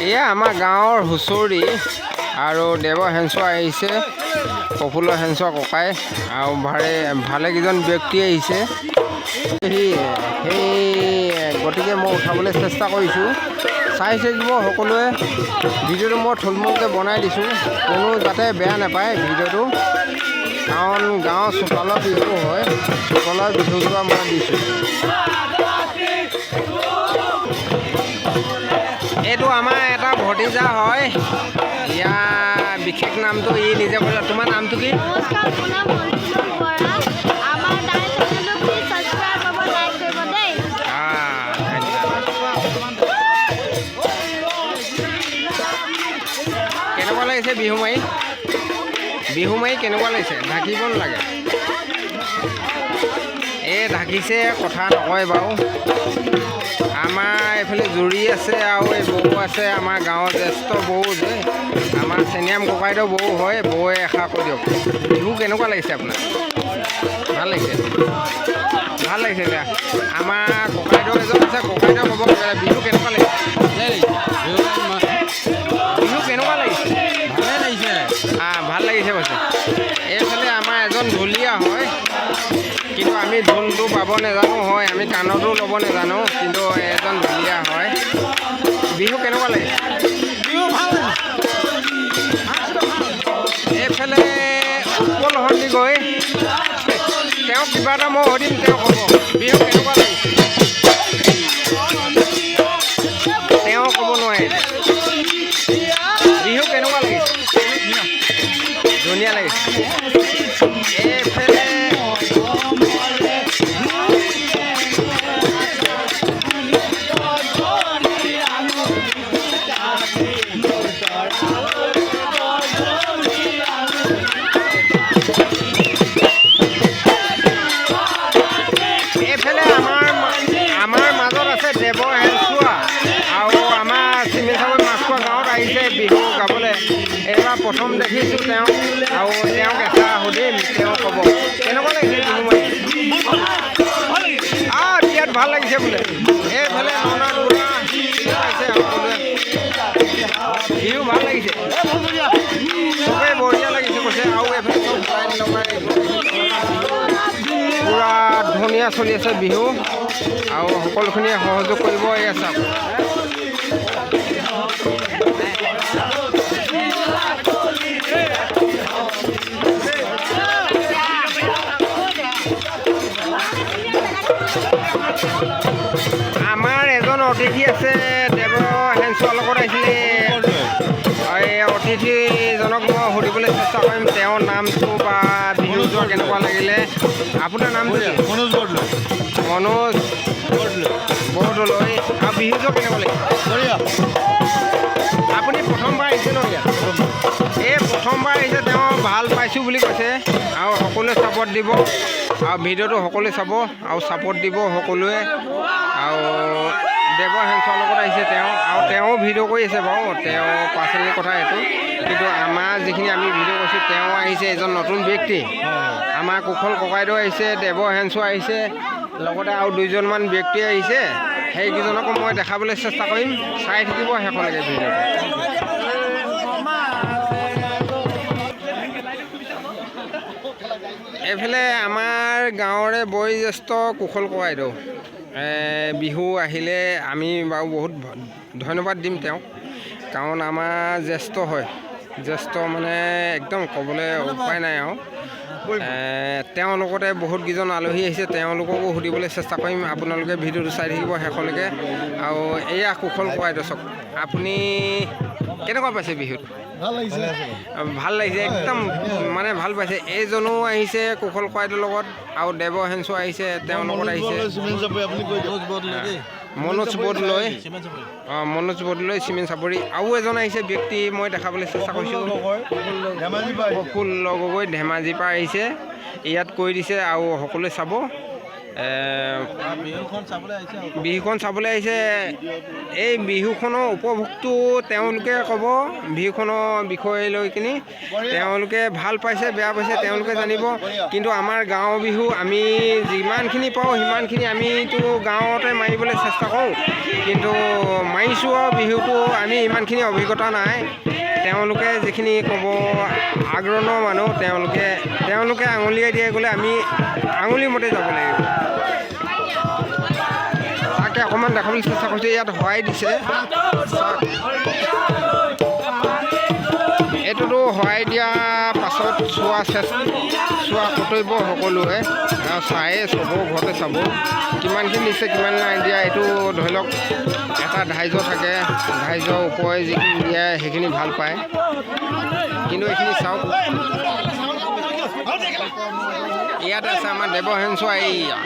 এয়া আমাৰ গাঁৱৰ হুঁচৰি আৰু দেৱ হেঞ্চোৱা আহিছে, প্ৰফুল্ল হেঞ্চোৱা ককাই আৰু ভালেকেইজন ব্যক্তি আহিছে। সেই গতিকে মই উঠাবলৈ চেষ্টা কৰিছোঁ, চাই থাকিব সকলোৱে। ভিডিঅ'টো মই থুলমূলকৈ বনাই দিছোঁ, কোনো যাতে বেয়া নাপায় ভিডিঅ'টো, কাৰণ গাঁৱৰ চোতালৰ বিহু হয়, চোতালৰ বিহুটো মই দিছোঁ। এইটো আমাৰ এটা ভতিজা হয়, ইয়াৰ বিশেষ নামটো ই নিজে কৈছে। তোমাৰ নামটো কি? কেনেকুৱা লাগিছে বিহু মাৰি? বিহু মাৰি কেনেকুৱা লাগিছে? ঢাকিব নালাগে, এই ঢাকিছে কথা নকয় বাৰু। আমাৰ এইফালে জুৰি আছে আৰু এই বৌ আছে, আমাৰ গাঁৱৰ জ্যেষ্ঠ বৌ যে আমাৰ চেনিয়াম ককাইদেউ বৌ হয়। বৌয়ে এষাৰ কৈ দিয়ক, বিহু কেনেকুৱা লাগিছে আপোনাৰ? ভাল লাগিছে, ভাল লাগিছে এতিয়া। আমাৰ ককাইদেউ এজন আছে, ককাইদেউ ক'ব বিহু কেনেকুৱা লাগিছে? বিহু কেনেকুৱা লাগিছে? ভালেই লাগিছে, ভাল লাগিছে কৈছে। এইফালে আমাৰ এজন ঢুলীয়া হয়, কিন্তু আমি ঢোলটো পাব নাজানো হয়, আমি কাণতো ল'ব নাজানো, কিন্তু এজন ঢুলীয়া হয়। বিহু কেনেকুৱা লাগিছে? বিহু ভাল। এইফালে উৎপল সন্দিকৈ, তেওঁ কিবা এটা মই সুধিম, তেওঁ ক'ব বিহু কেনেকুৱা লাগিছে? তেওঁ ক'ব নোৱাৰে। বিহু কেনেকুৱা লাগিছে? ধুনীয়া লাগিছে। এইফালে আমাৰ মাজত আছে দেৱ হেঞ্চোৱা আৰু আমাৰ চিমেচাবৈ মাছখোৱা গাঁৱত আহিছে বিহু গাবলৈ। এইবাৰ প্ৰথম দেখিছোঁ তেওঁক, আৰু তেওঁক এটা সুধিম, তেওঁ ক'ব কেনেকুৱা লাগিছে বিহু মাৰি? বিয়াত ভাল লাগিছে বোলে। এইফালে ননা দুৰা আছে, সকলোৱে বিহু ভাল লাগিছে, চবেই বঢ়িয়া লাগিছে কৈছে। আৰু এইফালে চব লাইন লগাই পূৰা ধুনীয়া চলি আছে বিহু, আৰু সকলোখিনিয়ে সহযোগ কৰিব। এয়া চাওক, আমাৰ এজন অতিথি আছে, দেৱ হেঞ্চোৱাৰ লগত আহিছিলে। এই অতিথিজনক মই সুধিবলৈ চেষ্টা কৰিম, তেওঁৰ নামটো বা বিহু যোৱা কেনেকুৱা লাগিলে। আপোনাৰ নামটো কি? মনোজ বৰদলৈ। মনোজ বৰদলৈ। আৰু বিহু যোৱা কেনেকুৱা লাগিলে? আপুনি প্ৰথমবাৰ আহিছে ন ইয়াত? এই প্ৰথমবাৰ আহিছে, তেওঁ ভাল পাইছোঁ বুলি কৈছে, আৰু সকলোৱে ছাপোৰ্ট দিব, আৰু ভিডিঅ'টো সকলোৱে চাব আৰু ছাপোৰ্ট দিব সকলোৱে। আৰু দেৱ হেঞ্চোৱাৰ লগত আহিছে তেওঁ, আৰু তেওঁ ভিডিঅ' কৰি আছে বাৰু, তেওঁ পাৰ্চনেল কথা এইটো, কিন্তু আমাৰ যিখিনি আমি ভিডিঅ' কৰিছোঁ, তেওঁ আহিছে এজন নতুন ব্যক্তি। আমাৰ কুশল ককাইদেউ আহিছে, দেৱ হেঞ্চোৱা আহিছে, লগতে আৰু দুইজনমান ব্যক্তি আহিছে। সেইকেইজনকো মই দেখাবলৈ চেষ্টা কৰিম চাই থাকিব শেষলৈকে ভিডিঅ'টো এইফালে আমাৰ গাঁৱৰে বয়োজ্যেষ্ঠ কুশল ককাইদেউ বিহু আহিলে আমি বাৰু বহুত ধন্যবাদ দিম তেওঁক কাৰণ আমাৰ জ্যেষ্ঠ হয় জ্যেষ্ঠ মানে একদম ক'বলৈ উপায় নাই আৰু তেওঁৰ লগতে বহুতকেইজন আলহী আহিছে তেওঁলোককো সুধিবলৈ চেষ্টা কৰিম আপোনালোকে ভিডিঅ'টো চাই থাকিব শেষলৈকে আৰু এয়া কুশল ককাইদেউ চাওক আপুনি কেনেকুৱা পাইছে বিহুটো ভাল লাগিছে একদম মানে ভাল পাইছে এইজনো আহিছে কুশল ককাইদেউৰ লগত আৰু দেৱ হেঞ্চো আহিছে তেওঁৰ লগত আহিছে মনোজ বৰদলৈ মনোজ বৰদলৈ চিমেণ্ট চাপৰি আৰু এজন আহিছে ব্যক্তি মই দেখাবলৈ চেষ্টা কৰিছোঁ প্ৰফুল্ল গগৈ ধেমাজিৰ পৰা আহিছে ইয়াত কৈ দিছে আৰু সকলোৱে চাব বিহুখন চাবলৈ আহিছে এই বিহুখনৰ উপভোগটো তেওঁলোকে ক'ব বিহুখনৰ বিষয় লৈ কিনি তেওঁলোকে ভাল পাইছে বেয়া পাইছে তেওঁলোকে জানিব কিন্তু আমাৰ গাঁৱৰ বিহু আমি যিমানখিনি পাওঁ সিমানখিনি আমিতো গাঁৱতে মাৰিবলৈ চেষ্টা কৰোঁ কিন্তু মাৰিছোঁ আৰু বিহুটো আমি ইমানখিনি অভিজ্ঞতা নাই তেওঁলোকে যিখিনি ক'ব আগ্ৰহৰ মানুহ তেওঁলোকে আঙুলিয়াই দিয়ে গ'লে আমি আঙুলি মতে যাব লাগিব তাকে অকণমান দেখাবলৈ চেষ্টা কৰিছোঁ ইয়াত হৰাই দিছে এইটোতো হৰাই দিয়া পাছত চোৱা কৰ্তব্য সকলোৱে চায়ে চাব ঘৰতে চাব কিমানখিনি দিছে কিমান নাই দিয়া এইটো ধৰি লওক এটা ধাৰ্য থাকে ধাৰ্যৰ ওপৰে যিখিনি দিয়ে সেইখিনি ভাল পায় কিন্তু এইখিনি চাওক ইয়াত আছে আমাৰ দেৱ হেঞ্চো এইয়া